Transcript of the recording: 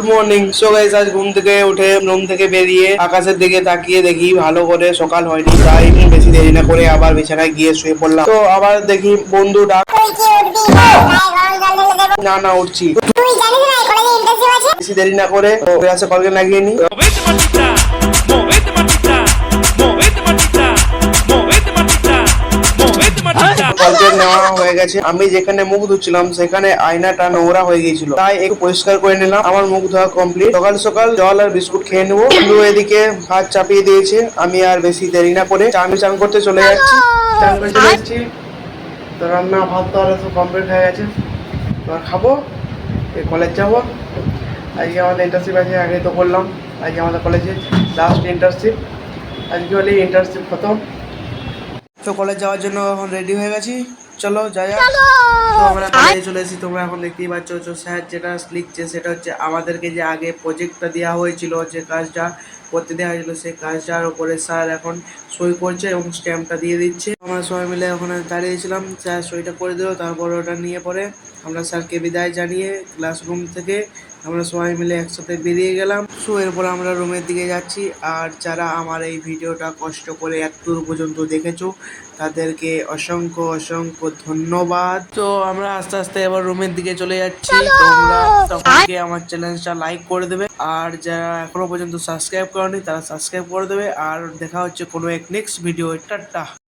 Morning. So guys, আজ ঘুম থেকে উঠে রুম থেকে বেরিয়ে আকাশের দিকে তাকিয়ে দেখি ভালো করে সকাল হয়নি, তাই বেশি দেরি না করে আবার বিছানায় গিয়ে শুয়ে পড়লাম। তো আবার দেখি বন্ধু ডাক, না না উঠছি। বেশি দেরি না করে ক্লাসে কলকে লাগিয়ে নি। কলকে নেওয়া হয়ে গেছে। আমি যেখানে মুখ ধুচ্ছিলাম সেখানে আয়নাটা নোংরা হয়ে গিয়েছিল, তাই একটু পরিষ্কার করে নিলাম। আমার মুখ ধোয়া কমপ্লিট। সকাল সকাল জল আর বিস্কুট খেয়ে নেবো। বন্ধু এদিকে ভাত চাপিয়ে দিয়েছে। আমি আর বেশি দেরি না করে চান করতে চলে যাচ্ছি। চান করে চলে যাচ্ছি। তো রান্না ভাত তো আর সব কমপ্লিট হয়ে গেছে। এবার খাবো, কলেজ যাবো। আজকে আমাদের ইন্টার্নশিপ আছে, আগে তো করলাম। আজকে আমাদের কলেজে লাস্ট ইন্টার্নশিপ। আজকে হলে ইন্টার্নশিপ খতম। তো কলেজ যাওয়ার জন্য এখন রেডি হয়ে গেছি। চলো যাই। তো আমরা কলেজে চলে এসেছি। তোমরা এখন দেখতেই পাচ্ছ স্যার যেটা লিখছে সেটা হচ্ছে আমাদেরকে যে আগে প্রজেক্টটা দেওয়া হয়েছিল, যে কাজটা করতে দেওয়া হয়েছিল, সেই কাজটার উপরে স্যার এখন সই করছে এবং স্ট্যাম্পটা দিয়ে দিচ্ছে। আমরা সবাই মিলে ওখানে দাঁড়িয়েছিলাম। স্যার সইটা করে দিল, তারপর ওটা নিয়ে পরে আমরা স্যারকে বিদায় জানিয়ে ক্লাসরুম থেকে আমরা সবাই মিলে একসাথে বেরিয়ে গেলাম। সো এরপর আমরা রুমের দিকে যাচ্ছি। আর যারা আমার এই ভিডিওটা কষ্ট করে এতদূর পর্যন্ত দেখেছো তাদেরকে অসংখ্য অসংখ্য ধন্যবাদ। তো আমরা আস্তে আস্তে এবার রুমের দিকে চলে যাচ্ছি। তোমরা তখনকে আমার চ্যানেলটা লাইক করে দেবে, আর যারা এখনো পর্যন্ত সাবস্ক্রাইব করনি তারা সাবস্ক্রাইব করে দেবে। আর দেখা হচ্ছে কোনো এক নেক্সট ভিডিও। টাটা।